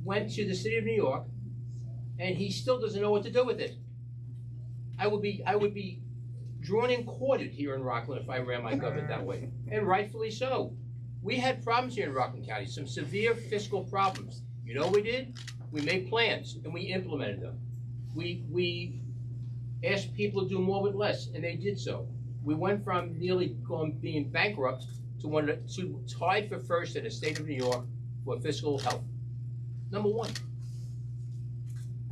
went to the city of New York, and he still doesn't know what to do with it. I would be drawn and quartered here in Rockland if I ran my government that way, and rightfully so. We had problems here in Rockland County, some severe fiscal problems. You know what we did? We made plans and we implemented them. We asked people to do more with less, and they did so. We went from nearly being bankrupt to tied for first in the state of New York for fiscal health. Number one.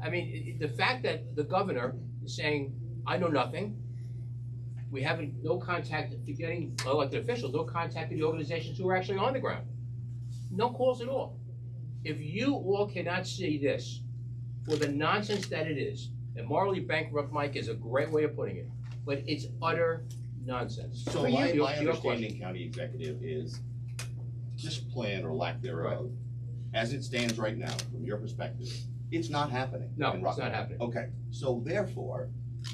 I mean, the fact that the governor is saying, I know nothing, we have no contact, getting elected officials, no contact with the organizations who are actually on the ground. No calls at all. If you all cannot see this for the nonsense that it is, and morally bankrupt, Mike, is a great way of putting it, but it's utter nonsense. So my understanding, County Executive, is this plan or lack thereof, as it stands right now, from your perspective, it's not happening. No, it's not happening. Okay, so therefore,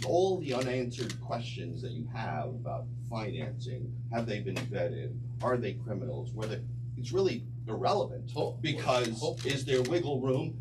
all the unanswered questions that you have about financing, have they been vetted, are they criminals, it's really irrelevant, because is there wiggle room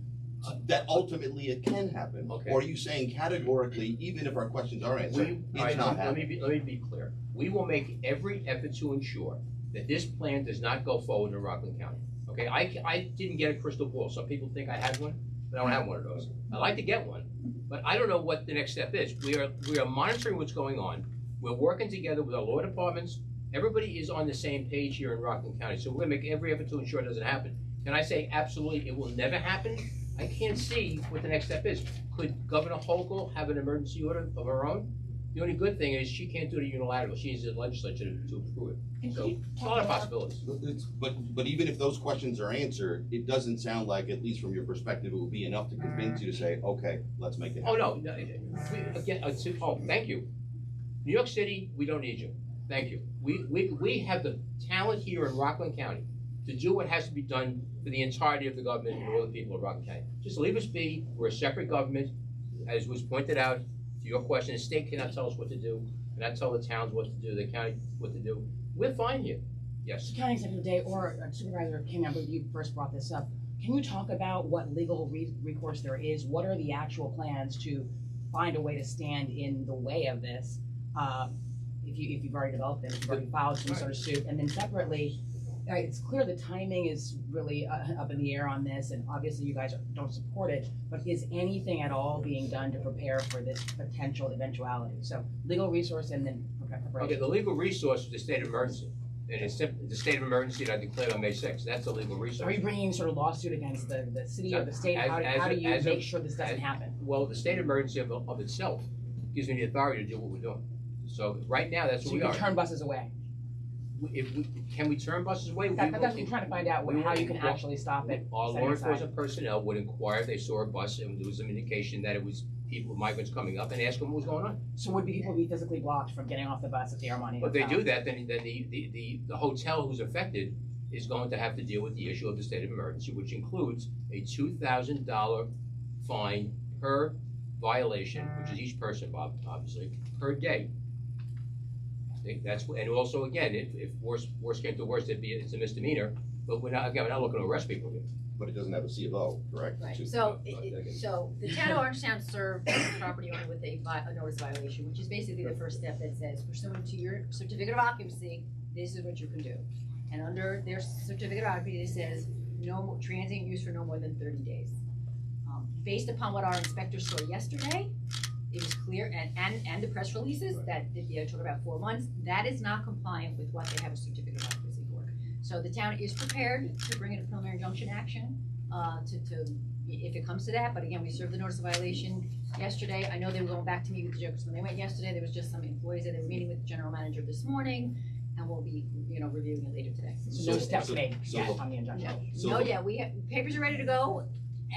that ultimately it can happen? Okay. Or are you saying categorically, even if our questions are answered, it's not happening? Let me be clear. We will make every effort to ensure that this plan does not go forward in Rockland County. Okay, I didn't get a crystal ball. Some people think I had one, but I don't have one of those. I'd like to get one, but I don't know what the next step is. We are monitoring what's going on. We're working together with our law departments. Everybody is on the same page here in Rockland County, so we're gonna make every effort to ensure it doesn't happen. Can I say absolutely it will never happen? I can't see what the next step is. Could Governor Hochul have an emergency order of her own? The only good thing is she can't do it unilaterally. She needs the legislature to approve it. So, it's a lot of possibilities. But even if those questions are answered, it doesn't sound like, at least from your perspective, it will be enough to convince you to say, okay, let's make it Oh, happen. no, again, thank you. New York City, we don't need you. Thank you. We have the talent here in Rockland County to do what has to be done for the entirety of the government and all the people of Rockland County. Just leave us be. We're a separate government. As was pointed out, to your question, the state cannot tell us what to do, cannot tell the towns what to do, the county what to do. We're fine here. Yes. County Executive Day, or Supervisor King, I believe you first brought this up. Can you talk about what legal recourse there is? What are the actual plans to find a way to stand in the way of this? If you've already developed them, if you've already filed some sort of suit, and then separately, it's clear the timing is really up in the air on this, and obviously you guys don't support it, but is anything at all being done to prepare for this potential eventuality? So legal resource and then preparation. Okay, the legal resource is the state of emergency. And it's the state of emergency that I declared on May 6th. That's a legal resource. Are you bringing any sort of lawsuit against the city or the state? How do you make sure this doesn't happen? Well, the state of emergency of itself gives me the authority to do what we're doing. So right now, that's what we are. So you can turn buses away? Can we turn buses away? That's what I'm trying to find out, how you can actually stop it. Our law enforcement personnel would inquire if they saw a bus and there was some indication that it was people, migrants coming up, and ask them what was going on. So would people be physically blocked from getting off the bus at the Armani? But if they do that, then the hotel who's affected is going to have to deal with the issue of the state of emergency, which includes a $2,000 fine per violation, which is each person, Bob, obviously, per day. That's, and also again, if worse came to worse, it's a misdemeanor. But we're not looking to arrest people here. But it doesn't have a C of O, correct? Right, so the town of Orangetown served the property owner with a notice violation, which is basically the first step that says, pursuant to your certificate of occupancy, this is what you can do. And under their certificate of occupancy, it says, no transient use for no more than 30 days. Based upon what our inspector saw yesterday, it was clear, and the press releases that they took about 4 months, that is not compliant with what they have a certificate of occupancy for. So the town is prepared to bring in a preliminary injunction action, if it comes to that, but again, we served the notice of violation yesterday. I know they were going back to meet with the judges when they went yesterday. There was just some employees that they were meeting with the general manager this morning, and we'll be, reviewing it later today. So no steps made yet on the injunction? We have, papers are ready to go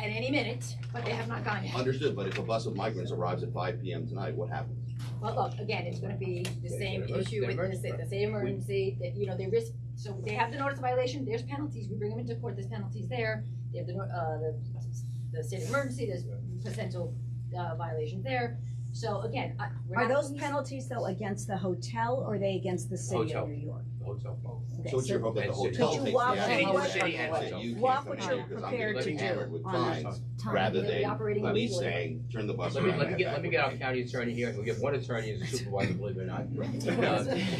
at any minute, but they have not gone yet. Understood, but if a bus of migrants arrives at 5 p.m. tonight, what happens? Well, look, again, it's gonna be the same issue with the same emergency, that, they risk, so they have the notice of violation, there's penalties, we bring them into court, there's penalties there. They have the state of emergency, there's potential violations there. So again, are those penalties though against the hotel or are they against the city of New York? The hotel. Okay, So it's your hope that the hotel takes the action. You Walk can't what come you're here because I'm prepared getting to hammered do with on fines time. rather They'll be than operating police illegally. saying, turn the bus Let around. me get our county attorney here. We have one attorney as a supervisor, believe it or not.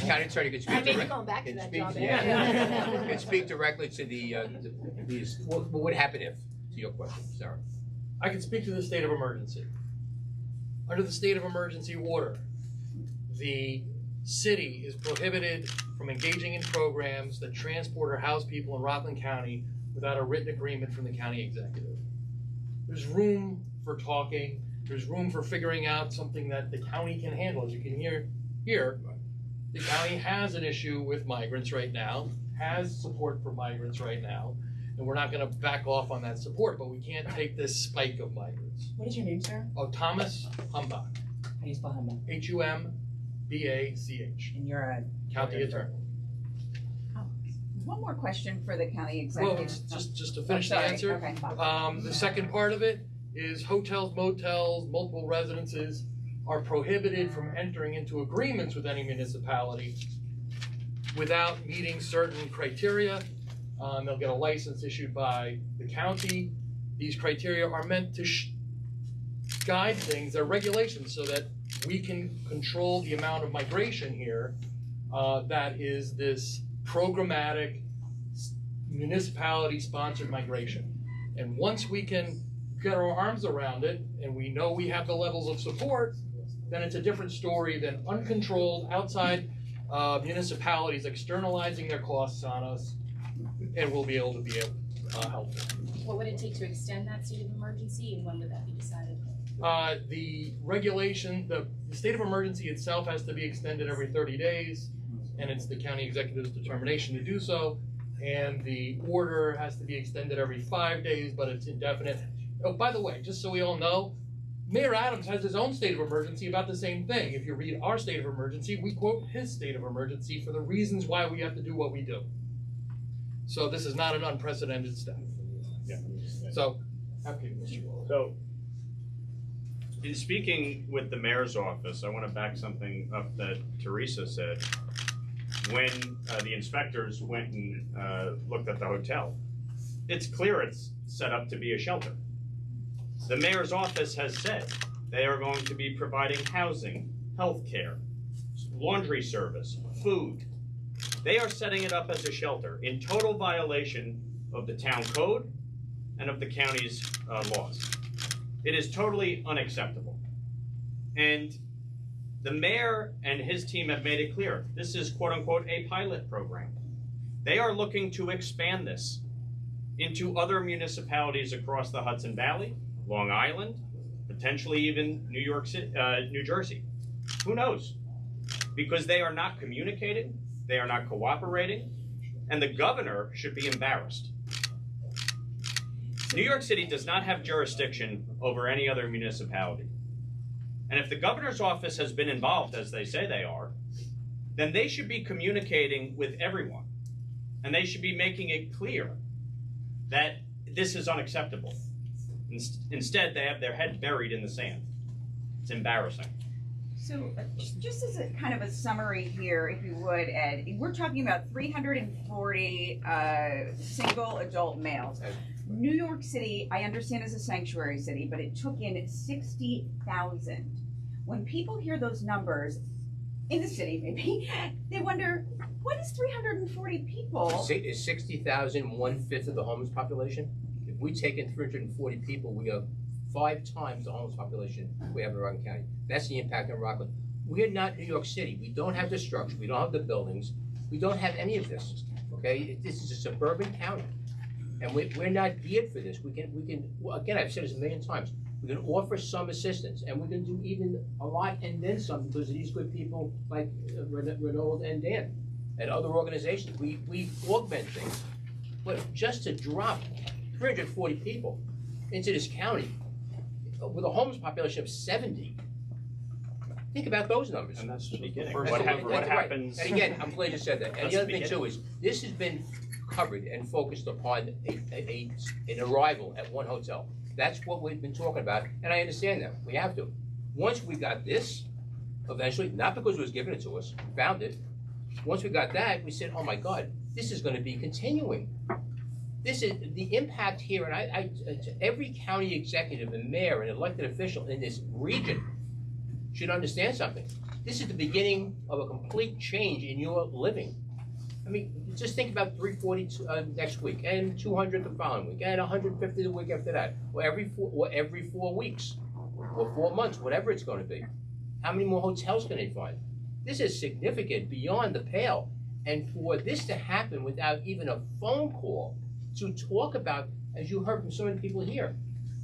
County attorney can speak I may be directly. going back to that job. Can speak directly to these. What would happen if? To your question, Sarah. I can speak to the state of emergency. Under the state of emergency order, the city is prohibited from engaging in programs that transport or house people in Rockland County without a written agreement from the county executive. There's room for talking, there's room for figuring out something that the county can handle. As you can hear here, the county has an issue with migrants right now, has support for migrants right now, and we're not gonna back off on that support, but we can't take this spike of migrants. What is your name, sir? Oh, Thomas Humbach. How do you spell Humbach? Humbach. And you're a county attorney. One more question for the county Well, executive. just to finish the sorry. answer. Okay. The second part of it is hotels, motels, multiple residences are prohibited from entering into agreements with any municipality without meeting certain criteria. They'll get a license issued by the county. These criteria are meant to guide things, they're regulations, so that we can control the amount of migration here that is this programmatic municipality-sponsored migration. And once we can get our arms around it and we know we have the levels of support, then it's a different story than uncontrolled outside municipalities externalizing their costs on us, and we'll be able to be helpful. What would it take to extend that state of emergency, and when would that be decided? The regulation, the state of emergency itself has to be extended every 30 days, and it's the county executive's determination to do so. And the order has to be extended every 5 days, but it's indefinite. Oh, by the way, just so we all know, Mayor Adams has his own state of emergency about the same thing. If you read our state of emergency, we quote his state of emergency for the reasons why we have to do what we do. So this is not an unprecedented step. Yeah. So, happy, Mr. Lawler. So, in speaking with the mayor's office, I want to back something up that Teresa said. When the inspectors went and looked at the hotel, it's clear it's set up to be a shelter. The mayor's office has said they are going to be providing housing, health care, laundry service, food. They are setting it up as a shelter in total violation of the town code and of the county's laws. It is totally unacceptable. And the mayor and his team have made it clear, this is quote unquote a pilot program. They are looking to expand this into other municipalities across the Hudson Valley, Long Island, potentially even New York City, New Jersey. Who knows? Because they are not communicating, they are not cooperating, and the governor should be embarrassed. New York City does not have jurisdiction over any other municipality. And if the governor's office has been involved, as they say they are, then they should be communicating with everyone. And they should be making it clear that this is unacceptable. Instead, they have their head buried in the sand. It's embarrassing. So just as a kind of a summary here, if you would, Ed, we're talking about 340 single adult males. New York City, I understand, is a sanctuary city, but it took in 60,000. When people hear those numbers, in the city maybe, they wonder, what is 340 people? Is 60,000 1/5 of the homeless population? If we take in 340 people, we are 5 times the homeless population we have in Rockland County. That's the impact on Rockland. We're not New York City. We don't have the structure. We don't have the buildings. We don't have any of this. Okay, this is a suburban county, and we're not geared for this. We can. Well, again, I've said this a million times. We can offer some assistance, and we can do even a lot and then some because of these good people like Renaud and Dan and other organizations. We augment things, but just to drop 340 people into this county with a homeless population of 70. Think about those numbers. And that's the beginning. What happens? And again, I'm glad you said that. And the other thing too is, this has been covered and focused upon an arrival at one hotel. That's what we've been talking about, and I understand that. We have to. Once we got this, eventually, not because it was given to us, we found it. Once we got that, we said, oh my God, this is gonna be continuing. This is the impact here, and every county executive and mayor and elected official in this region should understand something. This is the beginning of a complete change in your living. I mean, just think about 340 next week, and 200 the following week, and 150 the week after that, or every 4 weeks, or 4 months, whatever it's going to be. How many more hotels can they find? This is significant, beyond the pale, and for this to happen without even a phone call to talk about, as you heard from so many people here,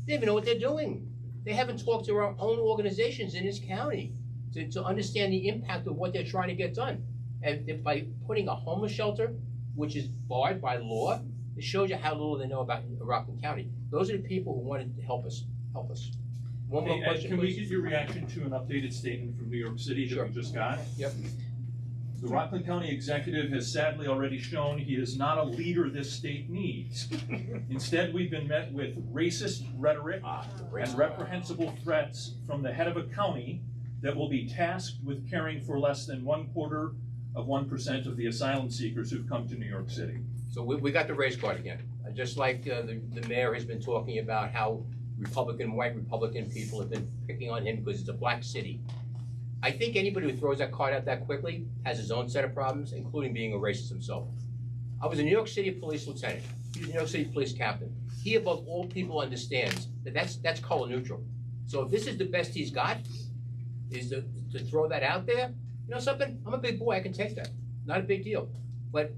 they don't even know what they're doing. They haven't talked to our own organizations in this county to understand the impact of what they're trying to get done. And by putting a homeless shelter, which is barred by law, it shows you how little they know about Rockland County. Those are the people who wanted to help us. One more question, can please. we get your reaction to an updated statement from New York City that we just got? Yep. The Rockland County executive has sadly already shown he is not a leader this state needs. Instead, we've been met with racist rhetoric and reprehensible threats from the head of a county that will be tasked with caring for less than 1/4% of the asylum seekers who've come to New York City. So we got the race card again. Just like the mayor has been talking about how white Republican people have been picking on him because it's a black city. I think anybody who throws that card out that quickly has his own set of problems, including being a racist himself. I was a New York City police lieutenant. He was a New York City police captain. He, above all people, understands that that's color neutral. So if this is the best he's got, is to throw that out there, you know something? I'm a big boy, I can take that. Not a big deal. But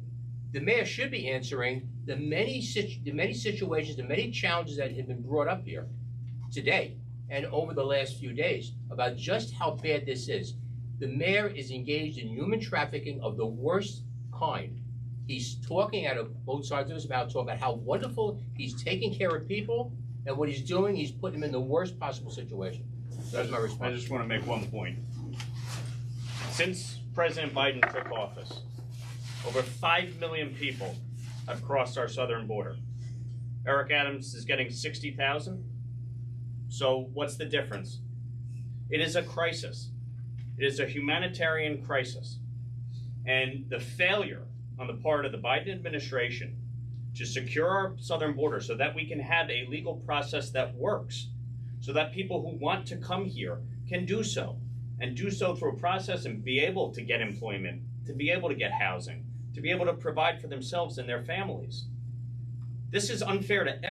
the mayor should be answering the many situations, the many challenges that have been brought up here today. and over the last few days about just how bad this is. The mayor is engaged in human trafficking of the worst kind. He's talking out of both sides of his mouth, talking about how wonderful he's taking care of people, and what he's doing, he's putting them in the worst possible situation. That's my response. I just want to make one point. Since President Biden took office, over 5 million people have crossed our southern border. Eric Adams is getting 60,000. So what's the difference? It is a crisis. It is a humanitarian crisis. And the failure on the part of the Biden administration to secure our southern border so that we can have a legal process that works, so that people who want to come here can do so, and do so through a process and be able to get employment, to be able to get housing, to be able to provide for themselves and their families. This is unfair to